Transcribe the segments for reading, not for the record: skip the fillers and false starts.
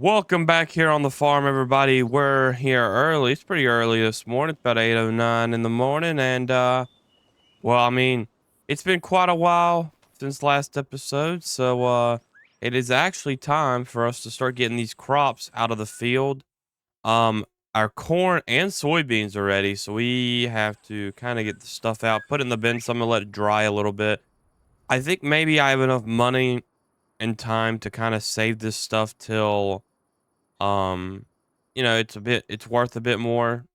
Welcome back here on the farm, everybody. We're here early. It's pretty early this morning. It's about 8:09 in the morning, and well, I mean, it's been quite a while since last episode, so it is actually time for us to start getting these crops out of the field. Um, our corn and soybeans are ready, so we have to kind of get the stuff out, put it in the bin. So I'm gonna let it dry a little bit. I think maybe I have enough money and time to kind of save this stuff till um, it's worth a bit more.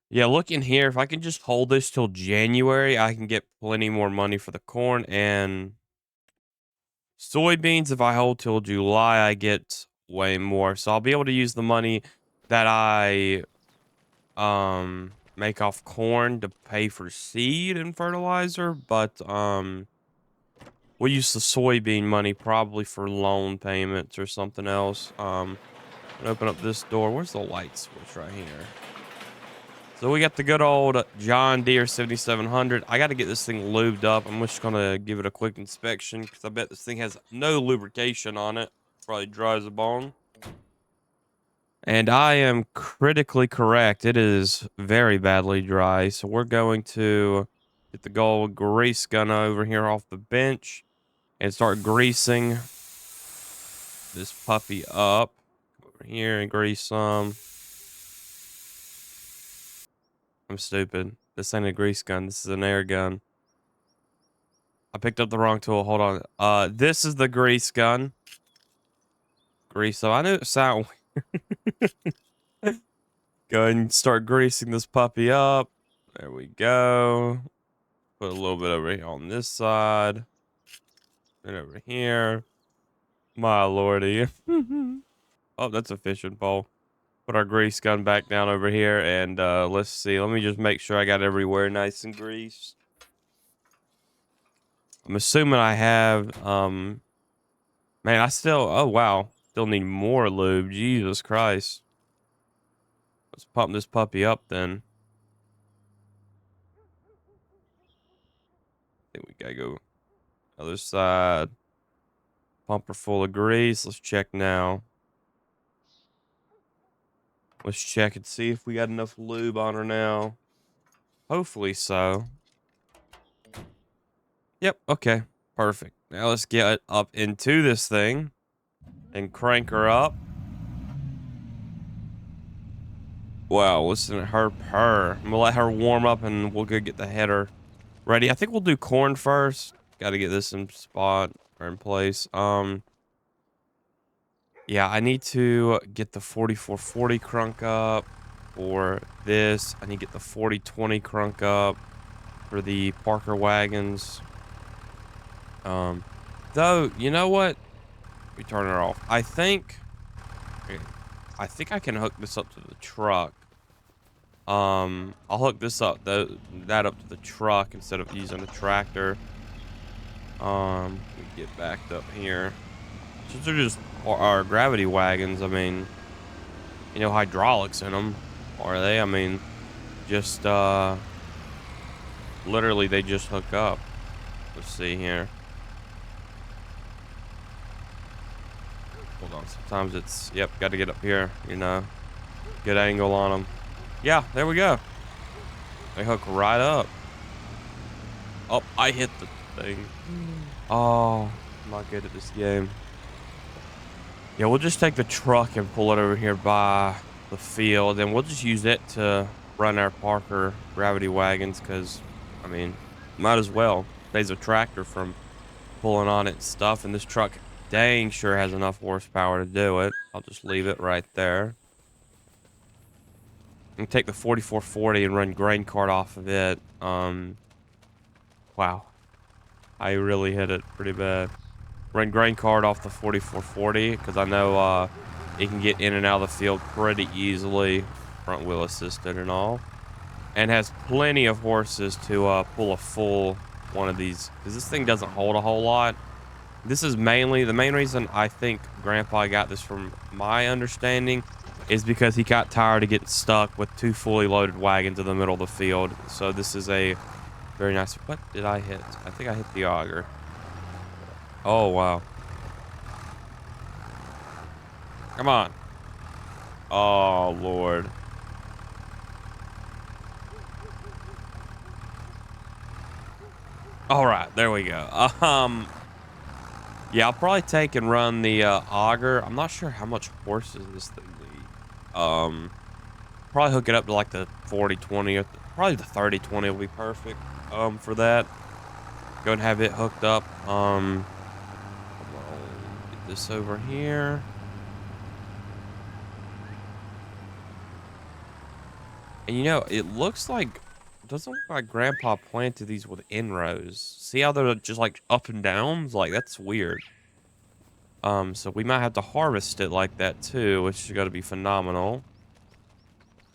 Yeah, look in here. If I can just hold this till January, I can get plenty more money for the corn and soybeans. If I hold till July, I get way more. So I'll be able to use the money that I make off corn to pay for seed and fertilizer, but we'll use the soybean money probably for loan payments or something else. And open up this door. Where's the light switch? Right here. So we got the good old John Deere 7700. I got to get this thing lubed up. I'm just going to give it a quick inspection because I bet this thing has no lubrication on it. Probably dry as a bone. And I am critically correct. It is very badly dry. So we're going to get the gold grease gun over here off the bench and start greasing this puppy up. Come over here and grease some. I'm stupid. This ain't a grease gun. This is an air gun. I picked up the wrong tool. Hold on. This is the grease gun. Grease. So I knew it sounded weird. Go ahead and start greasing this puppy up. There we go. Put a little bit over here on this side. And over here. My lordy. Oh, that's a fishing pole. Put our grease gun back down over here. And let's see. Let me just make sure I got everywhere nice and greased. I'm assuming I have, man, oh wow. Still need more lube. Jesus Christ. Let's pump this puppy up then. I think we gotta go other side. Pumper full of grease. Let's check now. Let's check and see if we got enough lube on her now. Hopefully so. Yep, okay. Perfect. Now let's get up into this thing and crank her up. Wow, listen to her purr. I'm gonna let her warm up and we'll go get the header ready. I think we'll do corn first. Gotta get this in spot or in place. Yeah, I need to get the 4440 crunk up for this. I need to get the 4020 crunk up for the Parker wagons. Though, you know what? We turn her off. I think I can hook this up to the truck. I'll hook this up, that up to the truck instead of using a tractor. We get backed up here. Since they're just our gravity wagons, I mean, hydraulics in them, are they? I mean, just, literally they just hook up. Let's see here. Hold on, sometimes it's, yep, got to get up here, good angle on them. Yeah, there we go. They hook right up. Oh, I hit the thing. Oh, I'm not good at this game. Yeah, we'll just take the truck and pull it over here by the field, and we'll just use it to run our Parker gravity wagons, because, I mean, might as well. Saves a tractor from pulling on it and stuff, and this truck dang sure has enough horsepower to do it. I'll just leave it right there. And take the 4440 and run grain cart off of it. Wow. I really hit it pretty bad. Run grain cart off the 4440 because I know it can get in and out of the field pretty easily, front wheel assisted and all, and has plenty of horses to pull a full one of these, because this thing doesn't hold a whole lot. This is mainly the main reason I think Grandpa got this, from my understanding, is because he got tired of getting stuck with two fully loaded wagons in the middle of the field. So this is a very nice. What did I hit? I think I hit the auger. Oh, wow. Come on. Oh, Lord. All right, there we go. Yeah, I'll probably take and run the auger. I'm not sure how much horses this thing needs. Probably hook it up to like the 40-20 or probably the 30-20 will be perfect. For that, go and have it hooked up. Come on, get this over here. And it looks like it doesn't look like Grandpa planted these with inrows. See how they're just like up and downs? Like that's weird. So we might have to harvest it like that too, which is gonna be phenomenal.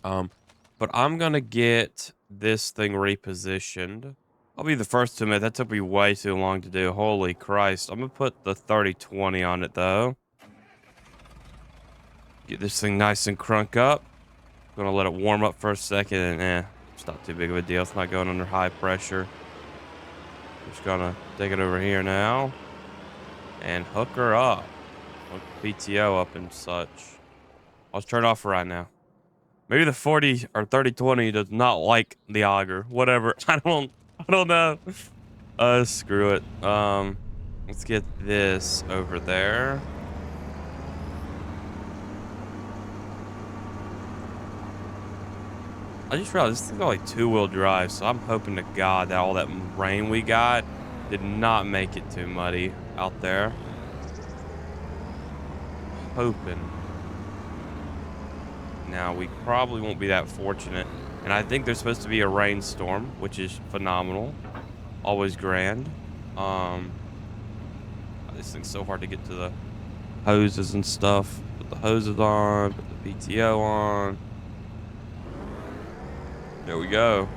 Um, but I'm gonna get this thing repositioned. I'll be the first to admit that took me way too long to do. Holy Christ. I'm gonna put the 30-20 on it though. Get this thing nice and crunk up. Gonna let it warm up for a second and it's not too big of a deal. It's not going under high pressure. Just gonna take it over here now and hook her up. Hook the PTO up and such. I'll turn it off for right now. Maybe the 40 or 30-20 does not like the auger. Whatever. I don't know. Screw it. Let's get this over there. I just realized this thing's only 2-wheel drive, so I'm hoping to God that all that rain we got did not make it too muddy out there. Hoping. Now, we probably won't be that fortunate. And I think there's supposed to be a rainstorm, which is phenomenal. Always grand. This thing's so hard to get to the hoses and stuff. Put the hoses on, put the PTO on. There we go.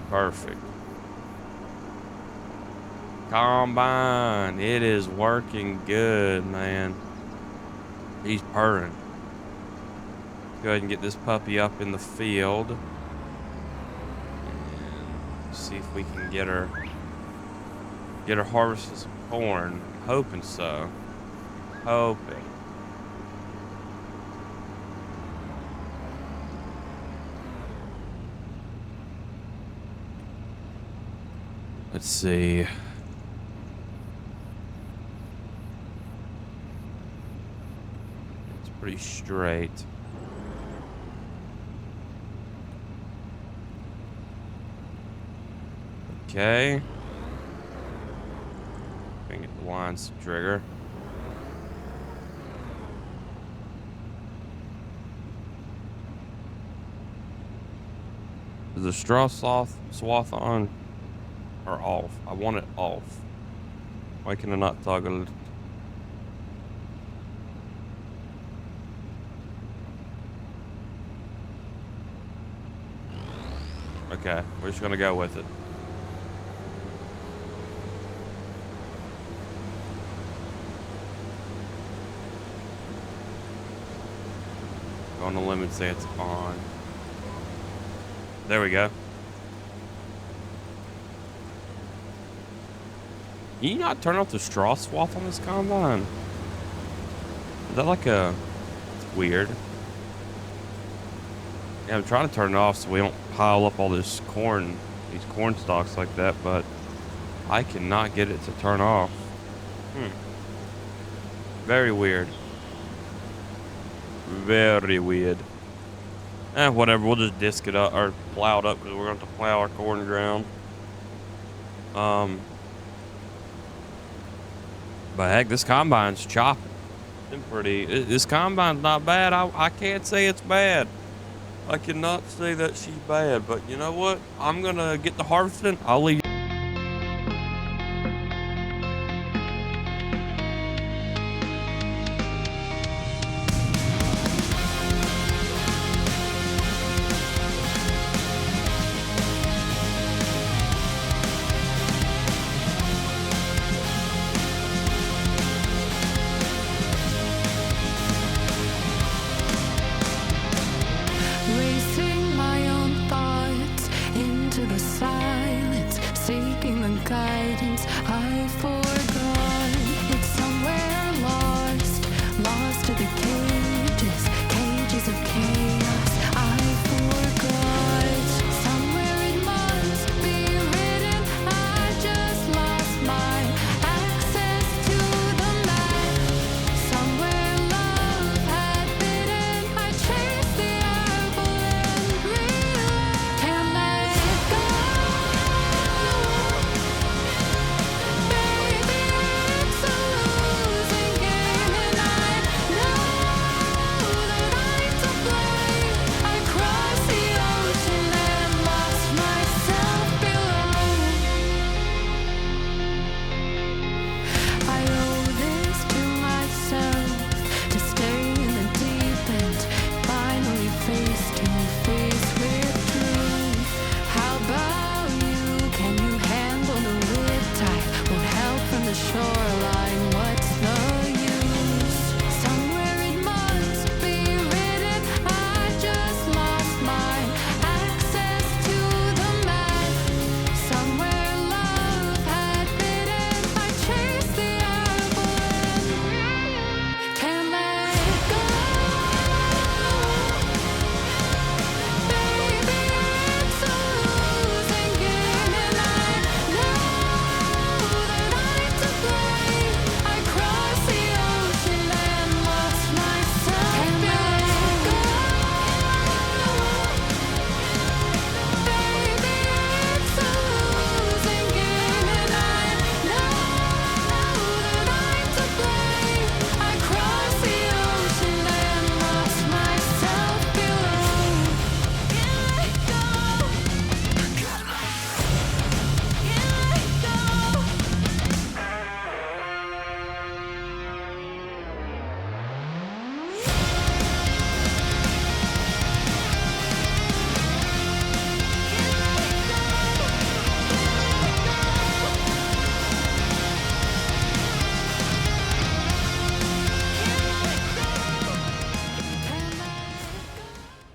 Perfect. Combine. It is working good, man. He's purring. Go ahead and get this puppy up in the field. And see if we can get her harvesting some corn. Hoping so. Hoping. Let's see. It's pretty straight. Okay. Can get the lines to trigger. Is the straw swath on or off? I want it off. Why can I not toggle it? Okay, we're just gonna go with it. Go on the limit and say it's on. There we go. Can you not turn off the straw swath on this combine? Is that like a... It's weird. Yeah, I'm trying to turn it off so we don't pile up all this corn, these corn stalks like that, but I cannot get it to turn off. Very weird. Very weird. Whatever, we'll just disc it up, or plow it up, because we're going to have to plow our corn ground. But heck, this combine's chopping. This combine's not bad. I can't say it's bad. I cannot say that she's bad, but you know what? I'm gonna get the harvesting. I'll leave.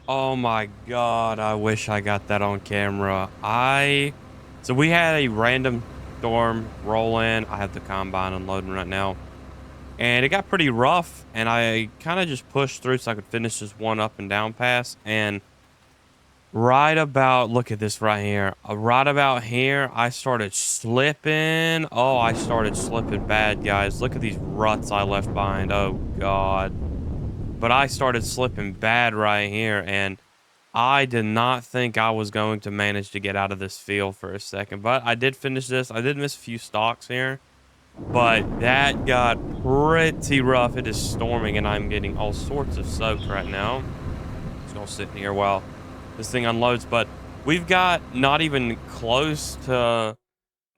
Oh my god, I wish I got that on camera. So we had a random storm roll in. I have the combine unloading right now. And it got pretty rough, and I kind of just pushed through so I could finish this one up and down pass. And right about, look at this right here. Right about here, I started slipping. Oh, I started slipping bad, guys. Look at these ruts I left behind. Oh god. But I started slipping bad right here, and I did not think I was going to manage to get out of this field for a second, but I did finish this. I did miss a few stalks here, but that got pretty rough. It is storming, and I'm getting all sorts of soaked right now. Just gonna sit in here while this thing unloads, but we've got not even close to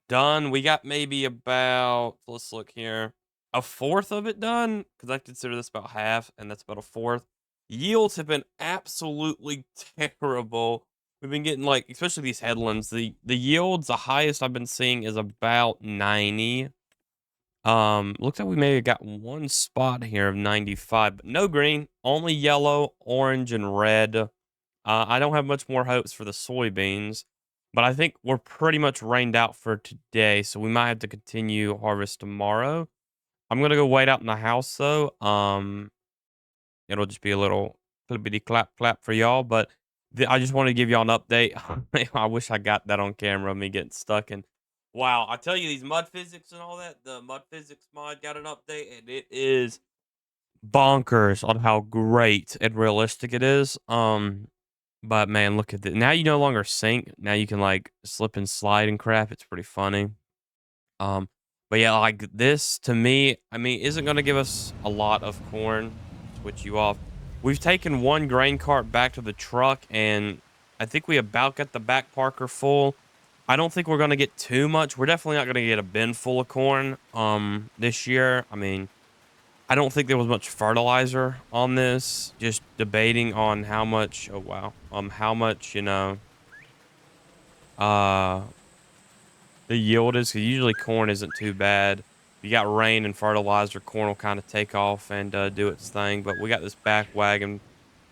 done. We got maybe about, let's look here, a fourth of it done, because I consider this about half, and that's about a fourth. Yields have been absolutely terrible. We've been getting, like, especially these headlands, the yields, the highest I've been seeing is about 90. Looks like we may have got one spot here of 95, but no green, only yellow, orange, and red. I don't have much more hopes for the soybeans, but I think we're pretty much rained out for today, so we might have to continue harvest tomorrow. I'm gonna go wait out in the house though. It'll just be a little bitty clap clap for y'all, but I just want to give y'all an update. I wish I got that on camera, me getting stuck in. Wow, I tell you, these mud physics and all that, the mud physics mod got an update, and it is bonkers on how great and realistic it is. But man, look at this. Now you no longer sink. Now you can like slip and slide and crap. It's pretty funny. Um, but yeah, like this to me, I mean, isn't gonna give us a lot of corn. Switch you off. We've taken one grain cart back to the truck, and I think we about got the back parker full. I don't think we're gonna get too much. We're definitely not gonna get a bin full of corn this year. I mean, I don't think there was much fertilizer on this. Just debating on how much. Oh wow. How much uh the yield is. 'Cause usually corn isn't too bad. You got rain and fertilizer, corn will kind of take off and do its thing. But we got this back wagon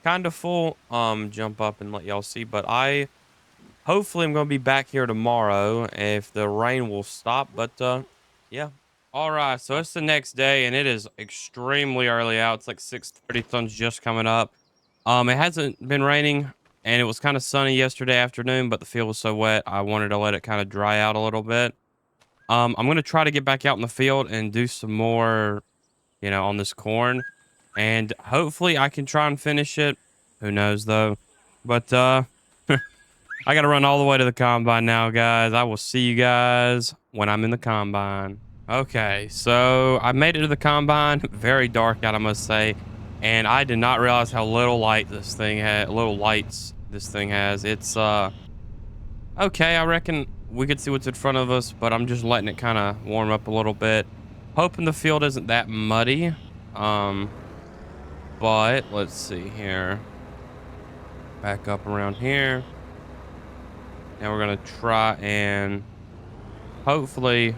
kind of full. Jump up and let y'all see. But hopefully I'm gonna be back here tomorrow if the rain will stop. But yeah. All right, so it's the next day, and it is extremely early out. It's like 6:30. Sun's just coming up. It hasn't been raining, and it was kind of sunny yesterday afternoon, but the field was so wet, I wanted to let it kind of dry out a little bit. I'm gonna try to get back out in the field and do some more, on this corn, and hopefully I can try and finish it. Who knows though? But I gotta run all the way to the combine now, guys. I will see you guys when I'm in the combine. Okay, so I made it to the combine. Very dark out, I must say, and I did not realize how little lights this thing has. It's okay. I reckon we could see what's in front of us, but I'm just letting it kind of warm up a little bit, hoping the field isn't that muddy. But let's see here. Back up around here. Now we're gonna try and hopefully.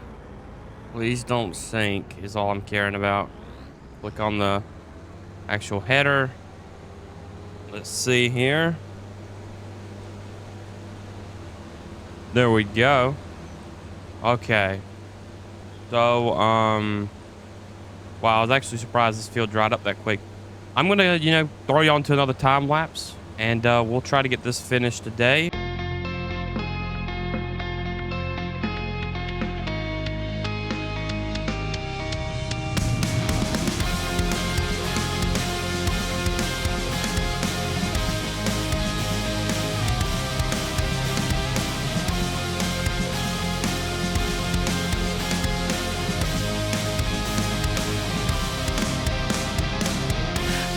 Please don't sink is all I'm caring about. Click on the actual header. Let's see here. There we go. Okay. So, wow, I was actually surprised this field dried up that quick. I'm gonna, throw you onto another time lapse, and we'll try to get this finished today.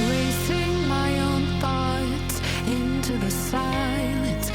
Racing my own thoughts into the silence.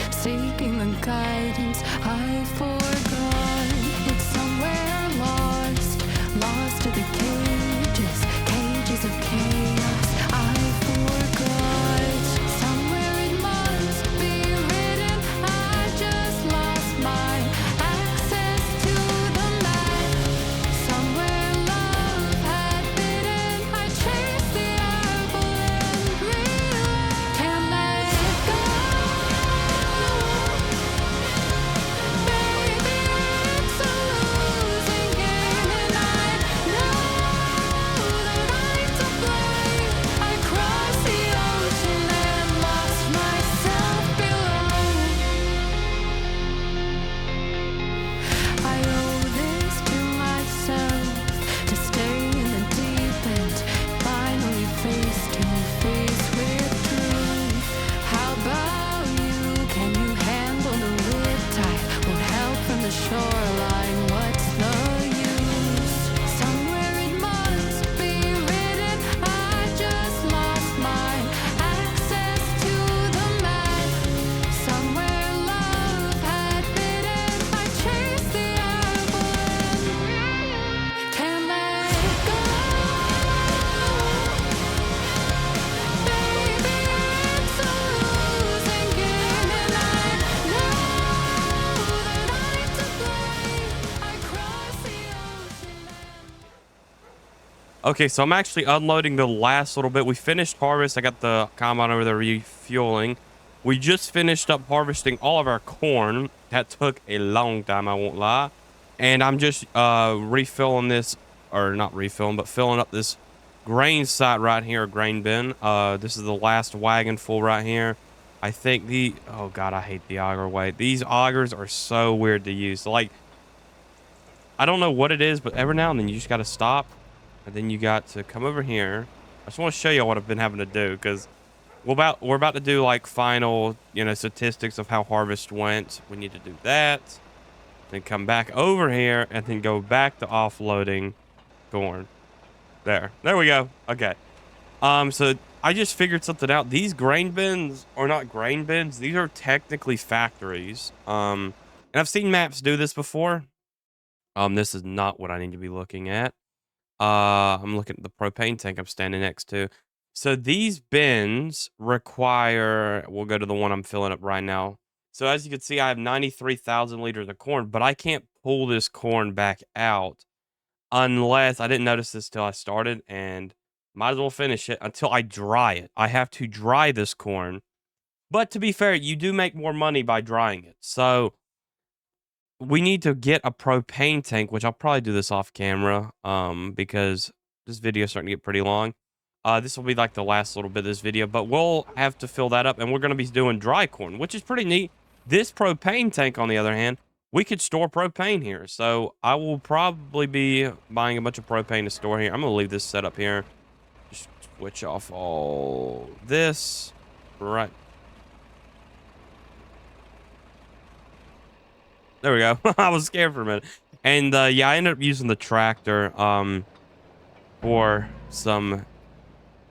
Okay, so I'm actually unloading the last little bit. We finished harvest. I got the combine over there refueling. We just finished up harvesting all of our corn. That took a long time, I won't lie. And I'm just refilling this, or not refilling, but filling up this grain site right here, grain bin. This is the last wagon full right here. I think oh God, I hate the auger weight. These augers are so weird to use. Like, I don't know what it is, but every now and then you just got to stop. And then you got to come over here. I just want to show you what I've been having to do, because we're about to do like final, statistics of how harvest went. We need to do that. Then come back over here and then go back to offloading corn. There we go. Okay. So I just figured something out. These grain bins are not grain bins. These are technically factories. And I've seen maps do this before. This is not what I need to be looking at. I'm looking at the propane tank I'm standing next to. So these bins require, we'll go to the one I'm filling up right now. So as you can see, I have 93,000 liters of corn, but I can't pull this corn back out unless, I didn't notice this till I started, and might as well finish it until I dry it. I have to dry this corn. But to be fair, you do make more money by drying it. So we need to get a propane tank, which I'll probably do this off camera, because this video is starting to get pretty long. This will be like the last little bit of this video, but we'll have to fill that up, and we're going to be doing dry corn, which is pretty neat. This propane tank, on the other hand, we could store propane here, so I will probably be buying a bunch of propane to store here. I'm going to leave this set up here. Just switch off all this. Right. There we go. I was scared for a minute. And yeah, I ended up using the tractor for some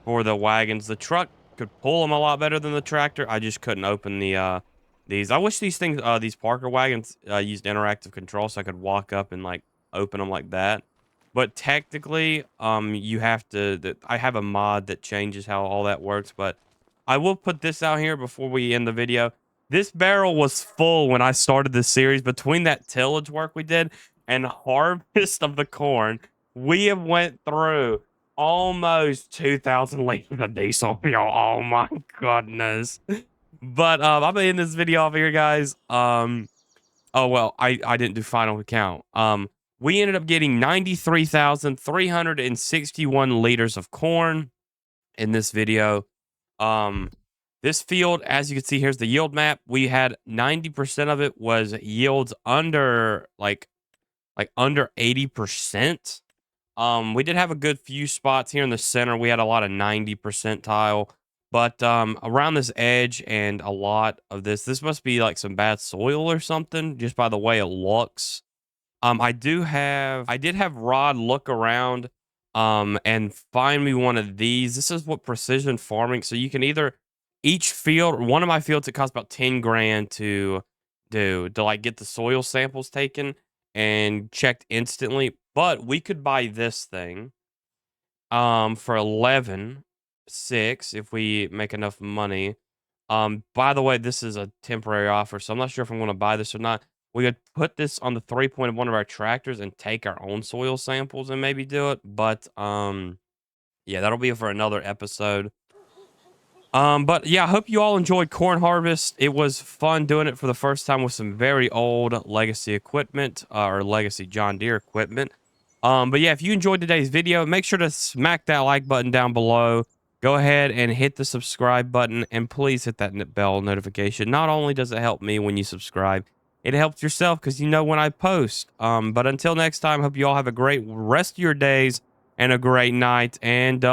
for the wagons. The truck could pull them a lot better than the tractor. I just couldn't open these. I wish these things these Parker wagons used interactive control, so I could walk up and like open them like that. But technically, you have to. I have a mod that changes how all that works. But I will put this out here before we end the video. This barrel was full when I started this series. Between that tillage work we did and harvest of the corn, we have went through almost 2,000 liters of diesel, y'all. Oh my goodness. But I'm gonna end this video off here, guys. Oh well, I didn't do final count. We ended up getting 93,361 liters of corn in this video. This field, as you can see, here's the yield map. We had 90% of it was yields under under 80%. We did have a good few spots here in the center. We had a lot of 90 percentile, but around this edge and a lot of this must be like some bad soil or something, just by the way it looks. I did have Rod look around, and find me one of these. This is what precision farming. So you can either each field, one of my fields, it costs about 10 grand to do to like get the soil samples taken and checked instantly. But we could buy this thing for 11.6 if we make enough money. By the way, this is a temporary offer, so I'm not sure if I'm going to buy this or not. We could put this on the 3-point of one of our tractors and take our own soil samples and maybe do it. But yeah, that'll be for another episode. But yeah, I hope you all enjoyed Corn Harvest. It was fun doing it for the first time with some very old legacy equipment, or legacy John Deere equipment. But yeah, if you enjoyed today's video, make sure to smack that like button down below. Go ahead and hit the subscribe button, and please hit that bell notification. Not only does it help me when you subscribe, it helps yourself because you know when I post. But until next time, hope you all have a great rest of your days and a great night. And